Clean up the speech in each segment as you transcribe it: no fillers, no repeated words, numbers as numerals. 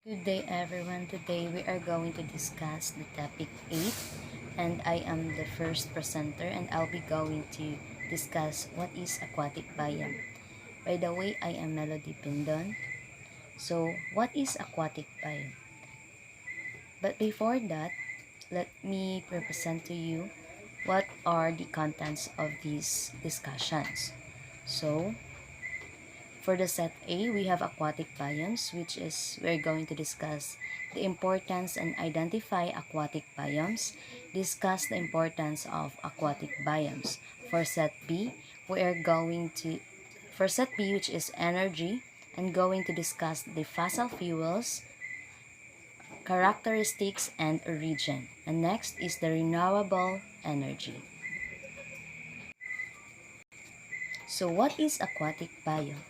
Good day everyone. Today we are going to discuss the topic 8 and I am the first presenter and I'll be going to discuss what is aquatic biome. By the way, I am Melody Pindon. So, what is aquatic biome? But before that, let me present to you what are the contents of these discussions. So, for the set A, we have aquatic biomes, which is we're going to discuss the importance and identify aquatic biomes, discuss the importance of aquatic biomes. For set B, we are going to, for set B, which is energy, and going to discuss the fossil fuels, characteristics, and origin. And next is the renewable energy. So what is aquatic biome?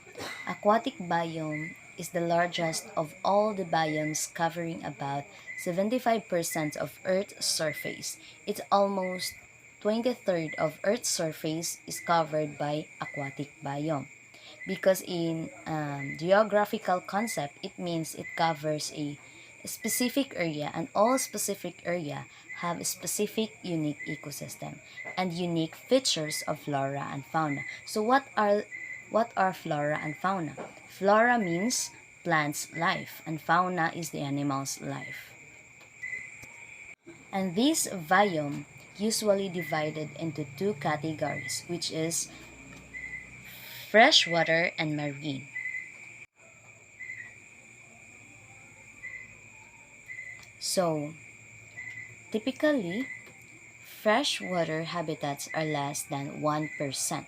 Aquatic biome is the largest of all the biomes, covering about 75% of Earth's surface. It's almost 23rd of Earth's surface is covered by aquatic biome. Because in geographical concept, it means it covers a specific area, and all specific area have a specific unique ecosystem and unique features of flora and fauna. So what are flora and fauna? Flora means plants life and fauna is the animal's life. And this biome usually divided into two categories, which is freshwater and marine. So, typically, freshwater habitats are less than 1%.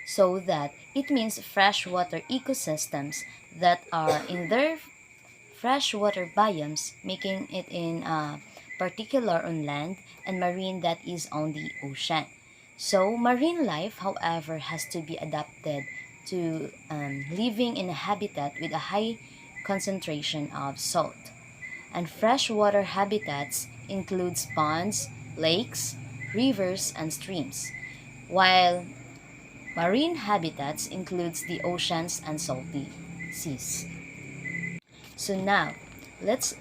So that it means freshwater ecosystems that are in their freshwater biomes, making it in particular on land, and marine that is on the ocean. So marine life, however, has to be adapted to living in a habitat with a high concentration of salt. And freshwater habitats includes ponds, lakes, rivers, and streams, while marine habitats includes the oceans and salty seas. So now, let's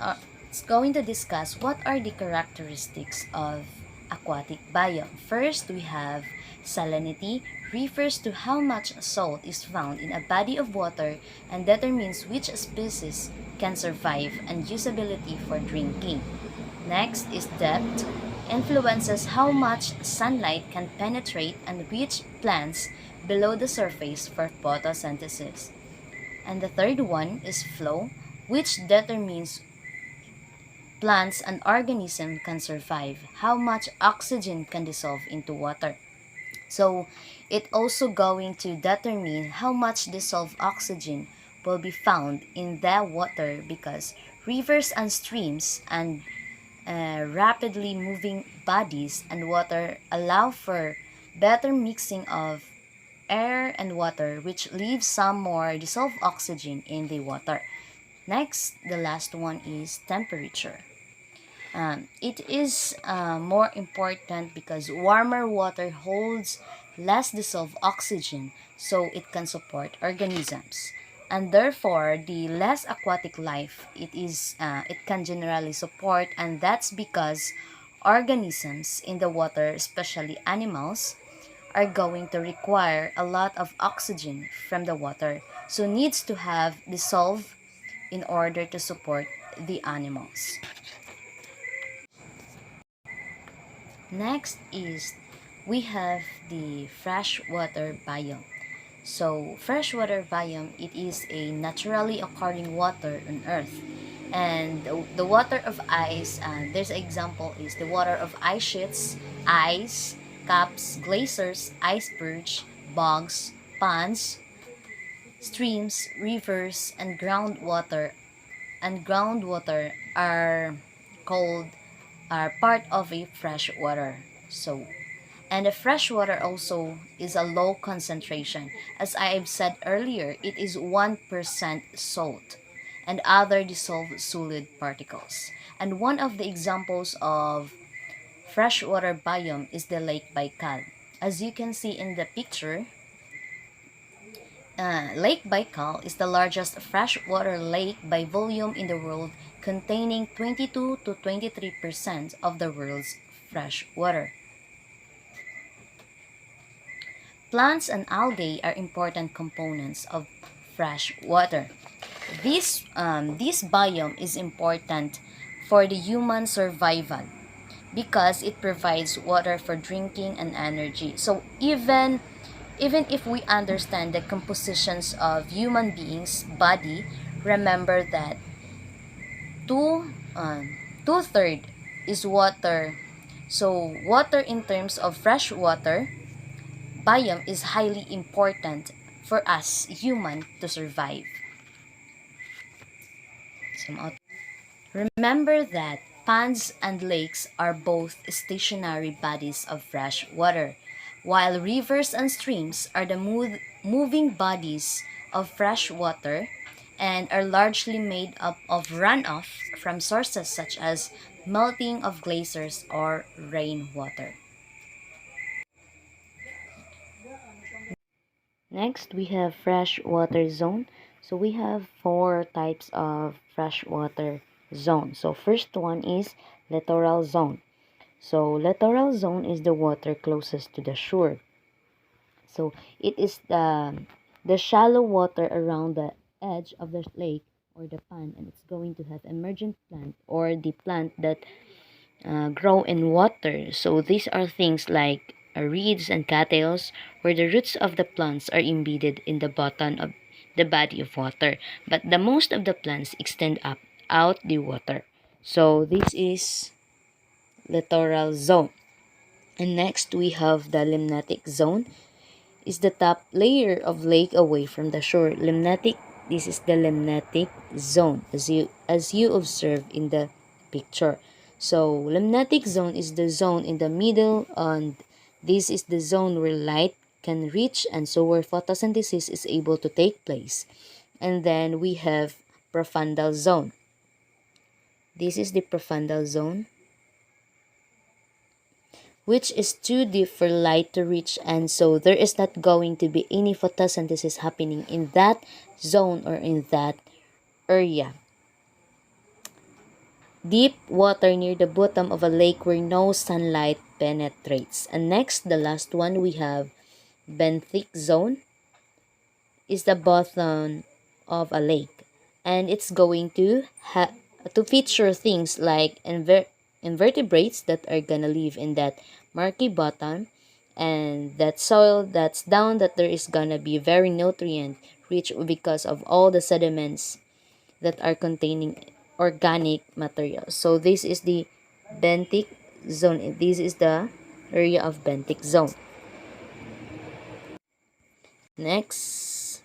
going to discuss what are the characteristics of aquatic biome. First, we have salinity, refers to how much salt is found in a body of water and determines which species can survive, and usability for drinking. Next is depth, influences how much sunlight can penetrate and reach plants below the surface for photosynthesis. And the third one is flow, which determines plants and organisms can survive, how much oxygen can dissolve into water. So it also going to determine how much dissolved oxygen will be found in the water, because rivers and streams and rapidly moving bodies and water allow for better mixing of air and water, which leaves some more dissolved oxygen in the water. Next, the last one is temperature. It is more important because warmer water holds less dissolved oxygen, so it can support organisms. And therefore, the less aquatic life it can generally support, and that's because organisms in the water, especially animals, are going to require a lot of oxygen from the water, so needs to have dissolved in order to support the animals. Next is we have the freshwater biome. So freshwater biome, it is a naturally occurring water on earth. And the water of ice, there's an example is the water of ice sheets, ice, caps, glaciers, icebergs, bogs, ponds, streams, rivers, and groundwater are called are part of a freshwater. So, and the freshwater also is a low concentration. As I have said earlier, it is 1% salt and other dissolved solid particles. And one of the examples of freshwater biome is the Lake Baikal. As you can see in the picture, Lake Baikal is the largest freshwater lake by volume in the world, containing 22 to 23% of the world's fresh water. Plants and algae are important components of fresh water. This biome is important for the human survival because it provides water for drinking and energy. So even if we understand the compositions of human beings' body, remember that two two-third is water. So water in terms of fresh water biome is highly important for us human to survive. Remember that ponds and lakes are both stationary bodies of fresh water, while rivers and streams are the moving bodies of fresh water and are largely made up of runoff from sources such as melting of glaciers or rainwater. Next, we have freshwater zone. So we have four types of freshwater zone. So first one is littoral zone. So littoral zone is the water closest to the shore. So it is the shallow water around the edge of the lake or the pond, and it's going to have emergent plant or the plant that grow in water. So these are things like reeds and cattails, where the roots of the plants are embedded in the bottom of the body of water, but the most of the plants extend up out the water. So this is littoral zone. And next we have the limnatic zone. Is the top layer of lake away from the shore. This is the limnatic zone as you observe in the picture. So limnatic zone is the zone in the middle, and this is the zone where light can reach, and so where photosynthesis is able to take place. And then we have profundal zone. This is the profundal zone, which is too deep for light to reach, and so there is not going to be any photosynthesis happening in that zone or in that area. Deep water near the bottom of a lake where no sunlight penetrates. And next, the last one, we have benthic zone. Is the bottom of a lake, and it's going to feature things like invertebrates that are gonna live in that murky bottom, and that soil that's down, that there is gonna be very nutrient rich because of all the sediments that are containing organic material. So this is the benthic zone. This is the area of benthic zone. Next,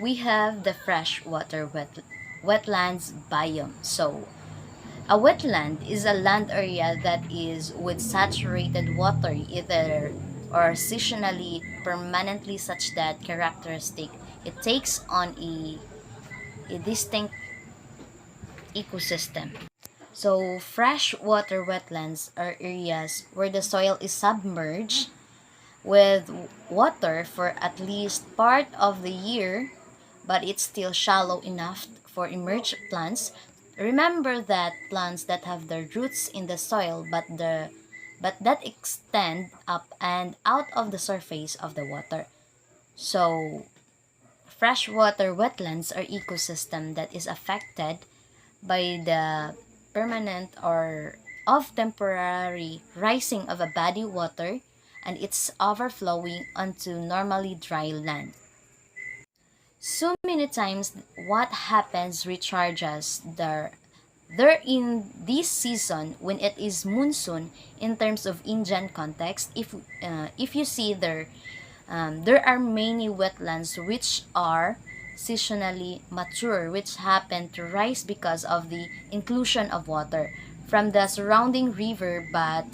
we have the freshwater wetlands biome. So a wetland is a land area that is with saturated water, either or seasonally, permanently, such that characteristic it takes on a distinct ecosystem. So freshwater wetlands are areas where the soil is submerged with water for at least part of the year, but it's still shallow enough for emerged plants. Remember that plants that have their roots in the soil, but that extend up and out of the surface of the water. So freshwater wetlands are ecosystem that is affected by the permanent or of temporary rising of a body water and its overflowing onto normally dry land. So many times what happens recharges there in this season when it is monsoon. In terms of Indian context, if you see there are many wetlands which are seasonally mature, which happen to rise because of the inclusion of water from the surrounding river, but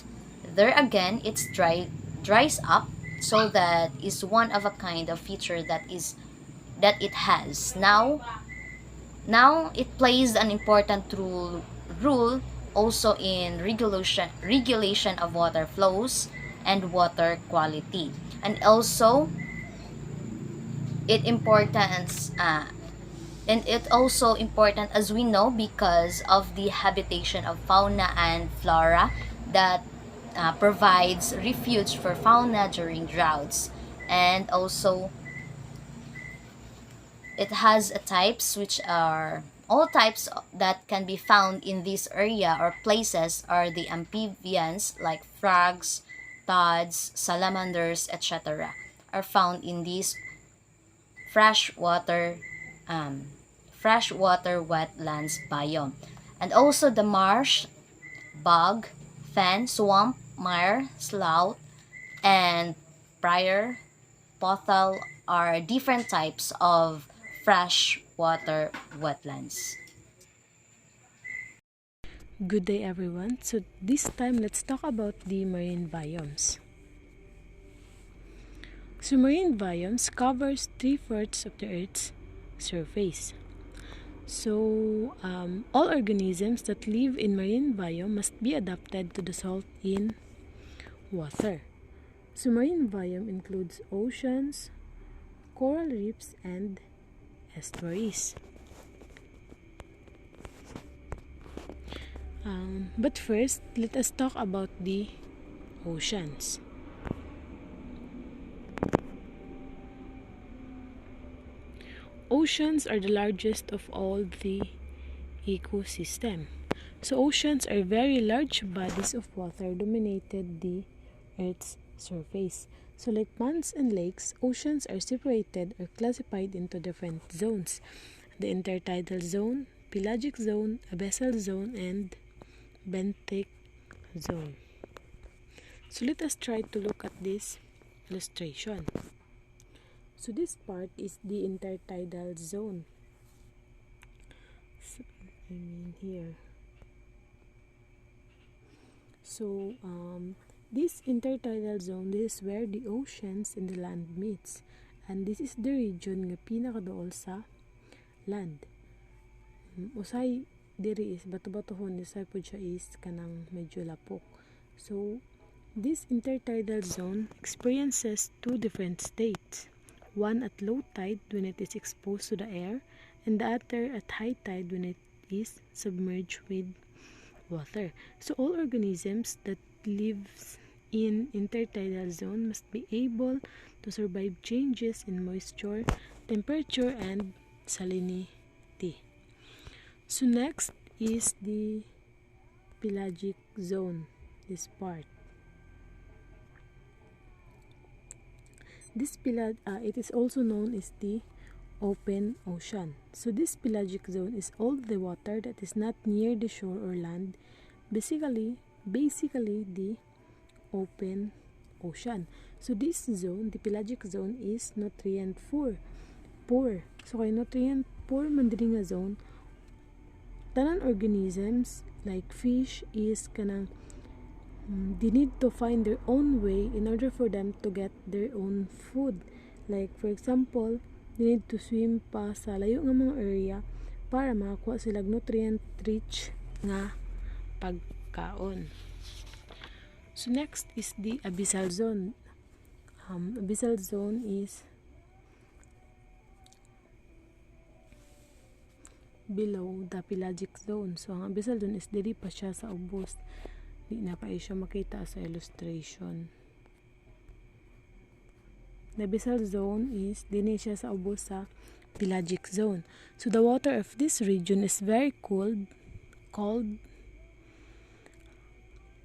there again it's dries up. So that is one of a kind of feature that it has. Now it plays an important role also in regulation of water flows, and water quality. And also, it importance and it also important, as we know, because of the habitation of fauna and flora that provides refuge for fauna during droughts. And also, it has types which are all types that can be found in this area or places are the amphibians like frogs, toads, salamanders, etc. are found in these freshwater um, freshwater wetlands biome. And also the marsh, bog, fen, swamp, mire, slough, and briar pothole are different types of freshwater wetlands. Good day everyone. So this time let's talk about the marine biomes. So marine biomes covers 3/4 of the Earth's surface. So all organisms that live in marine biome must be adapted to the salt in water. So marine biome includes oceans, coral reefs, and estuaries. But first, let us talk about the oceans. Oceans are the largest of all the ecosystem. So oceans are very large bodies of water dominated the Earth's surface. So like ponds and lakes, oceans are separated or classified into different zones. The intertidal zone, pelagic zone, abyssal zone, and benthic zone. So let us try to look at this illustration. So this part is the intertidal zone. So, here. So this intertidal zone, this is where the oceans and the land meets. And this is the region nga pinakaduol sa land. Usay diri is bato-batohon, usay po siya is kanang medyo lapok. So this intertidal zone experiences two different states. One at low tide when it is exposed to the air, and the other at high tide when it is submerged with water. So all organisms that lives in intertidal zone must be able to survive changes in moisture, temperature, and salinity. So next is the pelagic zone, this part. This it is also known as the open ocean. So this pelagic zone is all the water that is not near the shore or land, basically the open ocean. So this zone, the pelagic zone, is nutrient poor. So kay nutrient poor man diri nga zone, tanan organisms like fish is kanang they need to find their own way in order for them to get their own food. Like for example, they need to swim pa sa layo nga mga area para makakuha sila nutrient rich nga pagkaon. So next is the abyssal zone. Abyssal zone is below the pelagic zone. So ang abyssal zone is diri pa siya sa ubos. Di na pa siya makita sa illustration. The abyssal zone is dini siya sa ubos sa pelagic zone. So the water of this region is very cold.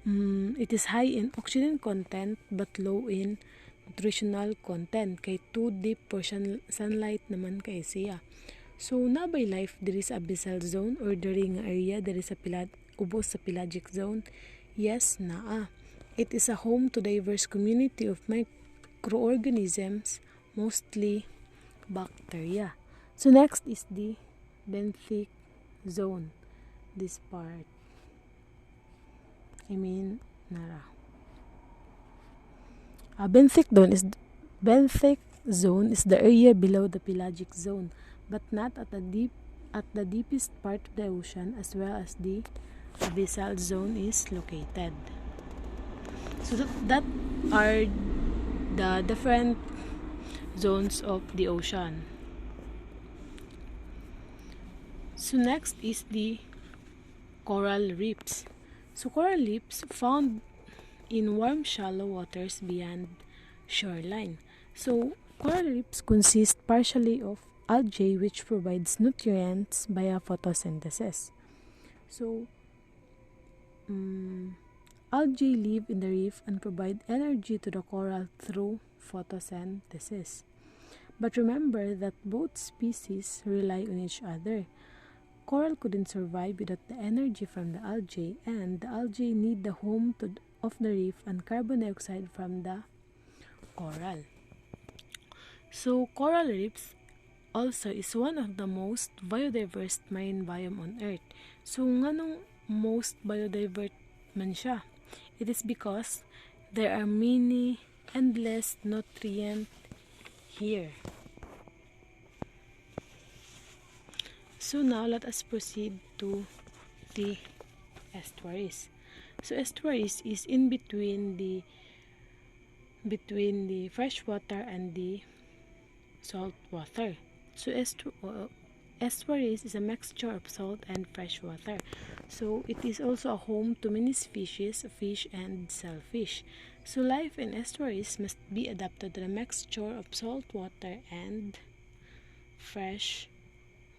It is high in oxygen content but low in nutritional content kay too deep for sunlight naman kay siya. So nabay life diri sa abyssal zone or diri nga area diri sa ubos sa pelagic zone? Yes, naa. It is a home to diverse community of microorganisms, mostly bacteria. So next is the benthic zone. This part. Nara. Benthic zone is the area below the pelagic zone, but not at the deepest part of the ocean, as well as the abyssal zone is located. So that are the different zones of the ocean. So next is the coral reefs. So coral reefs found in warm shallow waters beyond shoreline. So coral reefs consist partially of algae which provides nutrients via photosynthesis. So algae live in the reef and provide energy to the coral through photosynthesis. But remember that both species rely on each other. Coral couldn't survive without the energy from the algae, and the algae need the home of the reef and carbon dioxide from the coral. So coral reefs also is one of the most biodiverse marine biome on Earth. So nganong most biodiverse man siya? It is because there are many endless nutrients here. So now let us proceed to the estuaries. So estuaries is in between the fresh water and the salt water. So estuaries is a mixture of salt and fresh water. So it is also a home to many species, fish and shellfish. So life in estuaries must be adapted to the mixture of salt water and fresh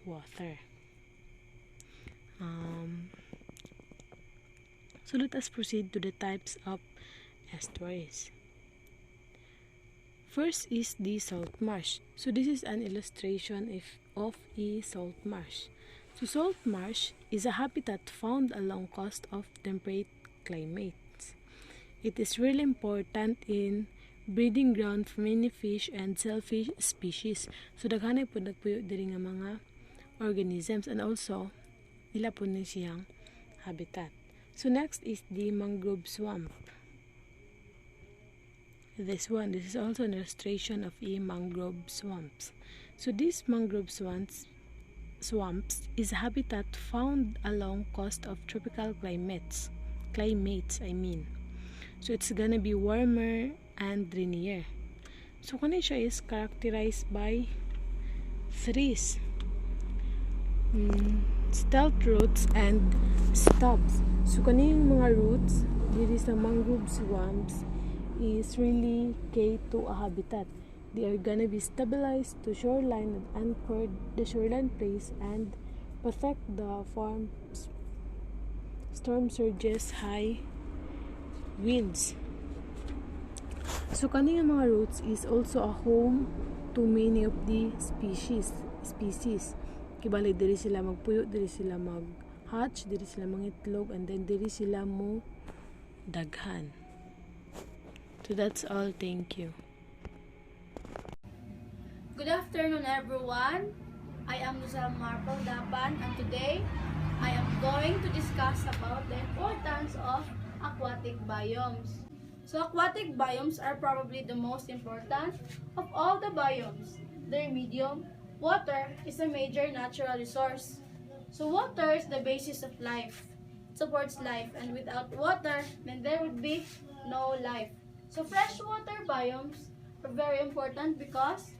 water. So let us proceed to the types of estuaries. First is the salt marsh. So this is an illustration of a salt marsh. So salt marsh is a habitat found along coast of temperate climates. It is really important in breeding ground for many fish and shellfish species. So daghanay po nagpuyo diri nga mga organisms, and also ila po ni siyang habitat. So next is the mangrove swamp. This is also an illustration of a mangrove swamps. So these mangrove swamps is a habitat found along coast of tropical climates. So it's gonna be warmer and rainier. So kani siya is characterized by trees, stealth roots and stubs. So kani yung mga roots diri sa mangrove swamps is really key to a habitat. They are gonna be stabilized to shoreline and anchored the shoreline place and protect the from storm surges, high winds. So kaning mga roots is also a home to many of the species. Kibali diri sila magpuyo, diri sila mag-hatch, diri sila mangitlog, and then diri sila mo daghan. So that's all. Thank you. Good afternoon, everyone. I am Luzelle Marple Dapan, and today I am going to discuss about the importance of aquatic biomes. So aquatic biomes are probably the most important of all the biomes. Their medium, water, is a major natural resource. So water is the basis of life. It supports life, and without water, then there would be no life. So freshwater biomes are very important because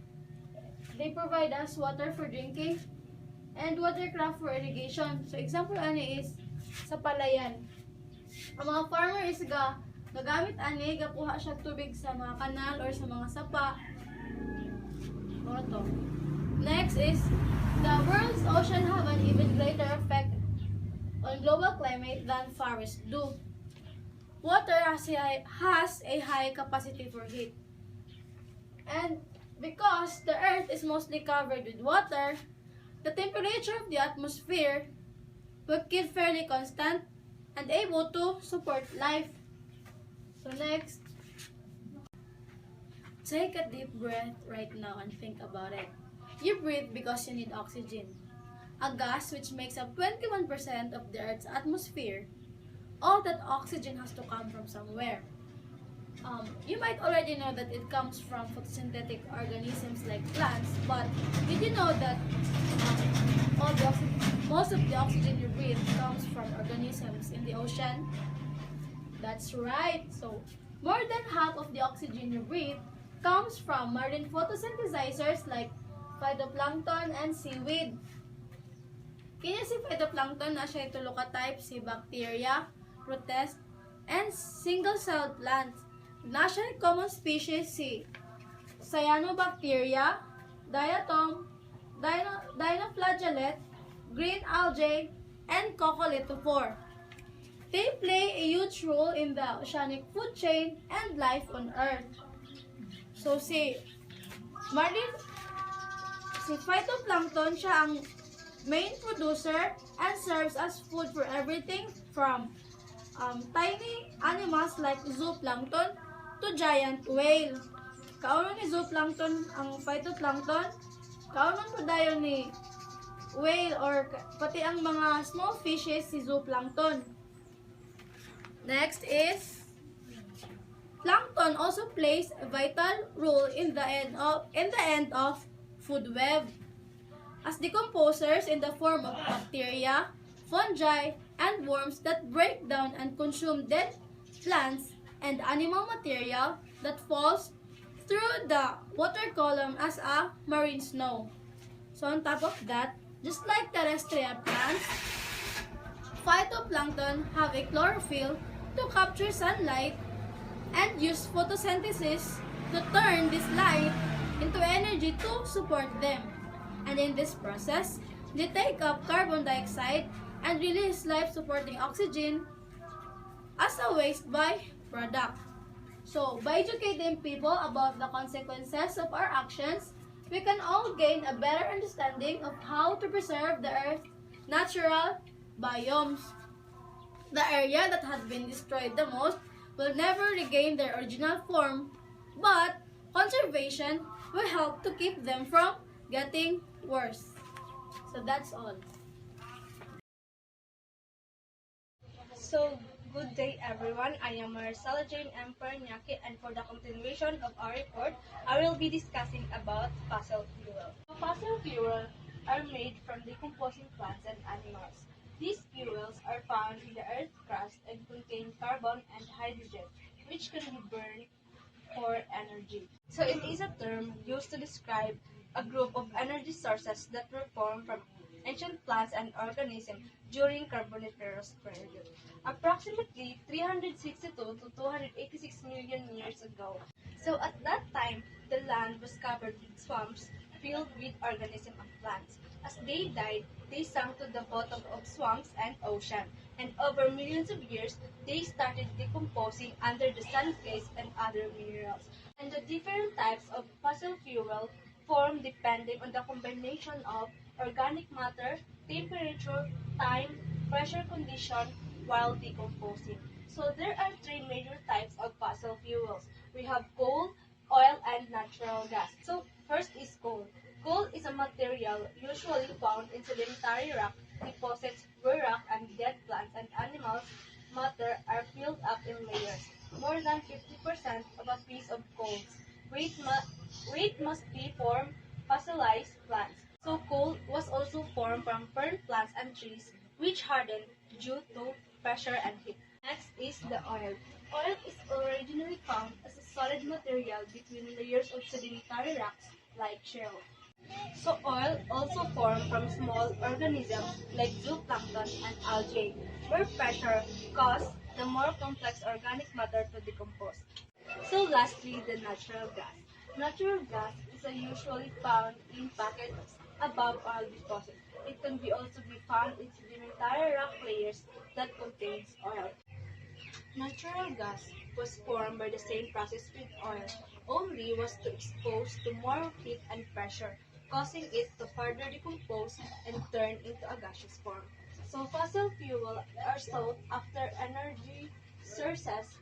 they provide us water for drinking and watercraft for irrigation. So example ani is sa palayan. Ang mga farmer is gagamit ani, gakuha siya tubig sa mga kanal or sa mga sapa. To. Next is the world's ocean have an even greater effect on global climate than forests do. Water has a high capacity for heat. And because the earth is mostly covered with water, the temperature of the atmosphere will keep fairly constant and able to support life. So next, take a deep breath right now and think about it. You breathe because you need oxygen, a gas which makes up 21% of the Earth's atmosphere. All that oxygen has to come from somewhere. You might already know that it comes from photosynthetic organisms like plants, but did you know that most of the oxygen you breathe comes from organisms in the ocean? That's right. So More than half of the oxygen you breathe comes from marine photosynthesizers like phytoplankton and seaweed. Kaya si phytoplankton na siya tulo ka type si bacteria, protist, and single-celled plants. Na siya common species si cyanobacteria, diatom, dinoflagellate, green algae, and coccolithophore. They play a huge role in the oceanic food chain and life on Earth. So marine, si phytoplankton siya ang main producer and serves as food for everything from tiny animals like zooplankton to giant whale. Kaunon ni zooplankton ang phytoplankton, kaunon po dayon ni whale or pati ang mga small fishes si zooplankton. Next is plankton also plays a vital role in the end of food web as decomposers in the form of bacteria, fungi, and worms that break down and consume dead plants and animal material that falls through the water column as a marine snow. So on top of that, just like terrestrial plants, phytoplankton have a chlorophyll to capture sunlight and use photosynthesis to turn this light into energy to support them. And in this process, they take up carbon dioxide and release life-supporting oxygen as a waste byproduct. So, by educating people about the consequences of our actions, we can all gain a better understanding of how to preserve the Earth's natural biomes. The area that has been destroyed the most will never regain their original form, but conservation will help to keep them from getting worse. So that's all. So, good day everyone. I am Marcela Jane M. Pernyaki, and for the continuation of our report, I will be discussing about fossil fuel. Fossil fuels are made from decomposing plants and animals. These fuels are found in the Earth's crust and contain carbon and hydrogen, which can be burned for energy. So it is a term used to describe a group of energy sources that were formed from ancient plants and organisms during Carboniferous period. Approximately 362 to 286 million years ago. So at that time, the land was covered with swamps filled with organisms and plants. As they died, they sank to the bottom of swamps and ocean, and over millions of years, they started decomposing under the sun phase and other minerals. And the different types of fossil fuel form depending on the combination of organic matter, temperature, time, pressure condition while decomposing. So there are three major types of fossil fuels. We have coal, oil, and natural gas. So first is coal. Coal is a material usually found in sedimentary rock deposits where rock and dead plants and animals matter are filled up in layers. More than 50% of a piece of coal's weight must be from fossilized plants. So coal was also formed from fern plants and trees which hardened due to pressure and heat. Next is the oil. Oil is originally found as a solid material between layers of sedimentary rocks like shale. So oil also formed from small organisms like zooplankton and algae, where pressure caused the more complex organic matter to decompose. So lastly, the natural gas. Natural gas is usually found in packets above oil deposits. It can also be found in sedimentary rock layers that contains oil. Natural gas was formed by the same process with oil, only was to expose to more heat and pressure, causing it to further decompose and turn into a gaseous form. So fossil fuels are sought after energy sources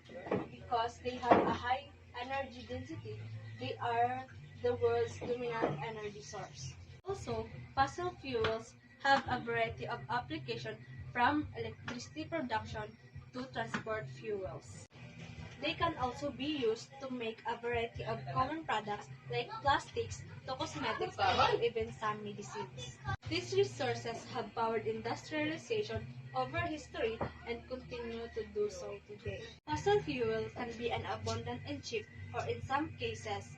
because they have a high energy density. They are the world's dominant energy source. Also, fossil fuels have a variety of applications from electricity production to transport fuels. They can also be used to make a variety of common products like plastics to cosmetics and even some medicines. These resources have powered industrialization over history and continue to do so today. Fossil fuel can be an abundant and cheap, or in some cases,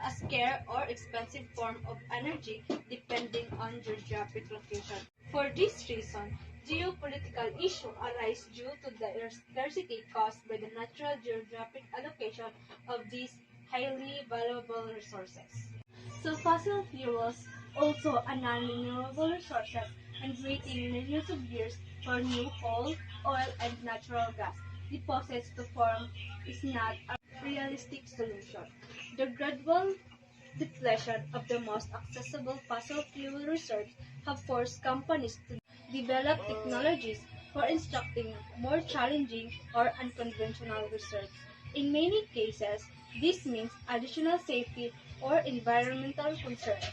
a scarce or expensive form of energy depending on geographic location. For this reason, geopolitical issues arise due to the scarcity caused by the natural geographic allocation of these highly valuable resources. So fossil fuels also are non-renewable resources and waiting millions of years for new coal, oil, and natural gas deposits to form is not a realistic solution. The gradual depletion of the most accessible fossil fuel reserves have forced companies to develop technologies for extracting more challenging or unconventional reserves. In many cases, this means additional safety or environmental concerns,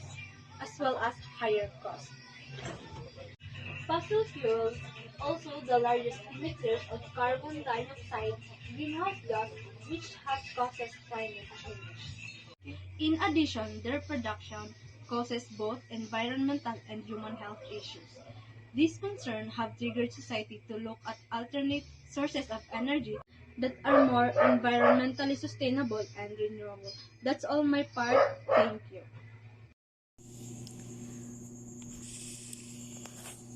as well as higher costs. Fossil fuels also the largest emitters of carbon dioxide greenhouse gas, which has causes climate change. In addition, their production causes both environmental and human health issues. These concerns have triggered society to look at alternate sources of energy that are more environmentally sustainable and renewable. That's all my part. Thank you.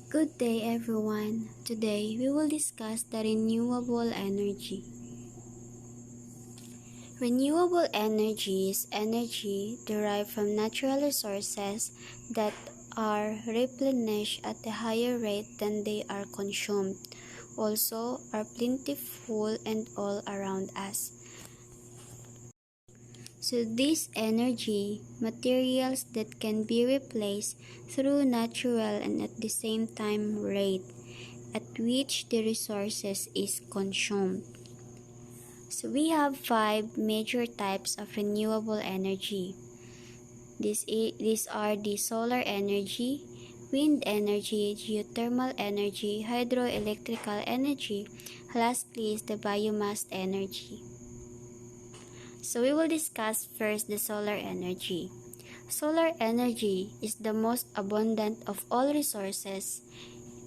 Good day everyone. Today we will discuss the renewable energy. Renewable energy is energy derived from natural resources that are replenished at a higher rate than they are consumed. Also are plentiful and all around us. So this energy, materials that can be replaced through natural and at the same time rate at which the resources is consumed. So we have 5 major types of renewable energy. These are the solar energy, wind energy, geothermal energy, hydroelectrical energy, lastly is the biomass energy. So we will discuss first the solar energy. Solar energy is the most abundant of all resources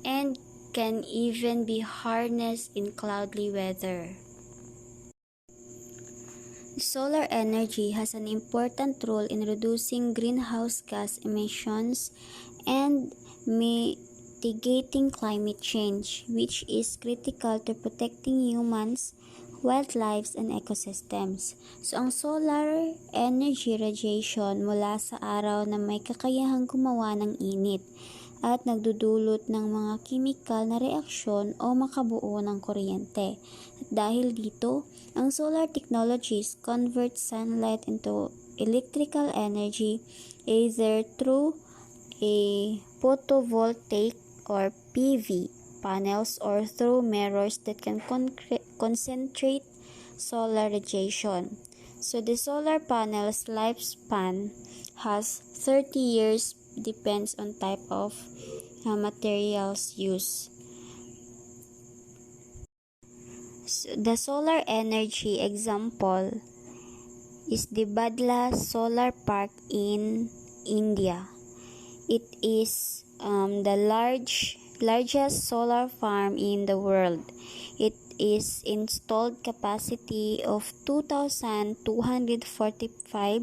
and can even be harnessed in cloudy weather. Solar energy has an important role in reducing greenhouse gas emissions and mitigating climate change, which is critical to protecting humans, wildlife, and ecosystems. So, ang solar energy radiation mula sa araw na may kakayahang gumawa ng init at nagdudulot ng mga kimikal na reaksyon o makabuo ng kuryente. At dahil dito, ang solar technologies convert sunlight into electrical energy either through a photovoltaic or PV panels or through mirrors that can concentrate solar radiation. So the solar panel's lifespan has 30 years, depends on type of materials used. So the solar energy example is the Badla Solar Park in India. It is the largest solar farm in the world. It is installed capacity of 2,245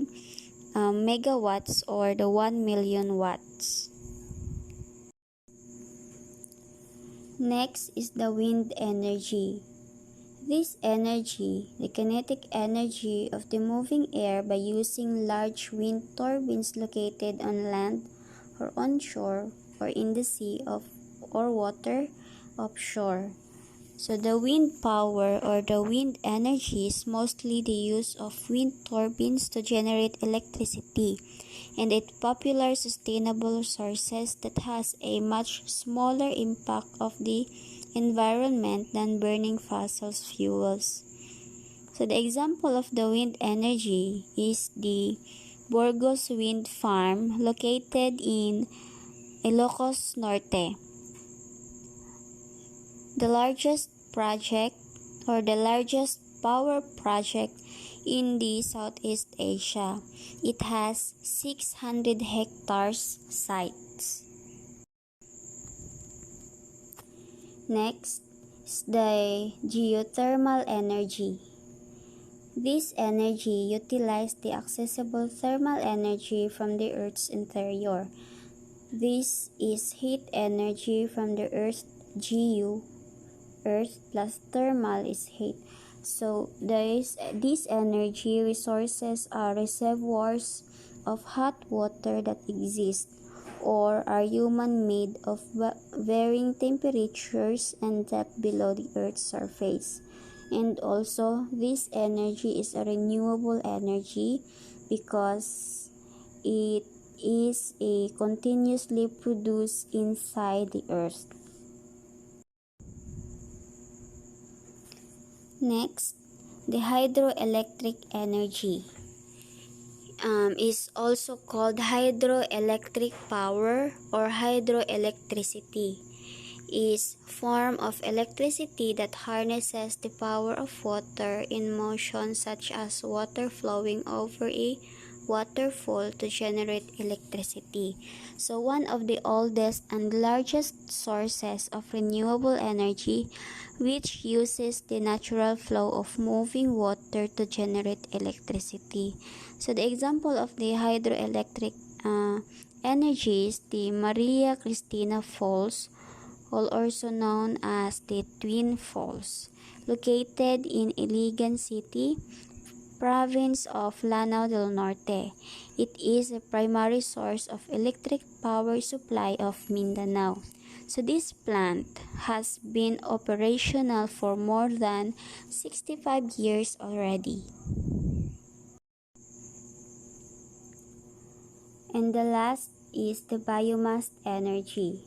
megawatts or the 1 million watts. Next is the wind energy. This energy, the kinetic energy of the moving air by using large wind turbines located on land or onshore or in the sea or water offshore. So the wind power or the wind energy is mostly the use of wind turbines to generate electricity, and it popular sustainable sources that has a much smaller impact of the environment than burning fossil fuels. So the example of the wind energy is the Burgos Wind Farm located in Ilocos Norte. The largest project or the largest power project in the Southeast Asia. It has 600 hectares sites. Next is the geothermal energy. This energy utilizes the accessible thermal energy from the Earth's interior. This is heat energy from the Earth's GU. Earth plus thermal is heat. So these energy resources are reservoirs of hot water that exist or are human-made of varying temperatures and depth below the Earth's surface. And also, this energy is a renewable energy because it is a continuously produced inside the Earth. Next, the hydroelectric energy is also called hydroelectric power or hydroelectricity. Is form of electricity that harnesses the power of water in motion, such as water flowing over a waterfall to generate electricity. So one of the oldest and largest sources of renewable energy which uses the natural flow of moving water to generate electricity. So the example of the hydroelectric energy is the Maria Cristina Falls, also known as the Twin Falls, located in Iligan City, province of Lanao del Norte. It is a primary source of electric power supply of Mindanao. So this plant has been operational for more than 65 years already. And the last is the biomass energy,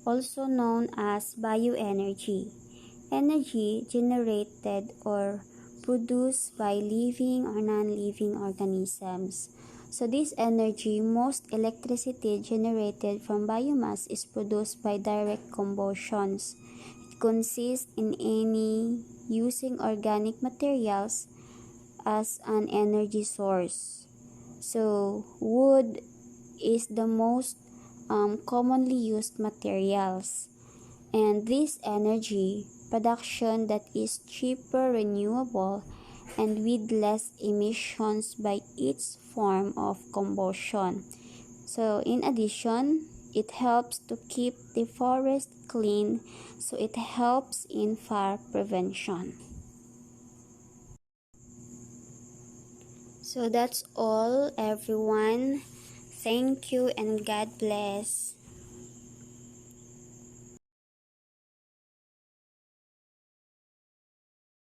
also known as bioenergy. Energy generated or produced by living or non-living organisms. So this energy, most electricity generated from biomass is produced by direct combustions. It consists in any using organic materials as an energy source. So wood is the most commonly used materials, and this energy production that is cheaper, renewable, and with less emissions by its form of combustion. So in addition, it helps to keep the forest clean, so it helps in fire prevention. So that's all, everyone. Thank you and God bless.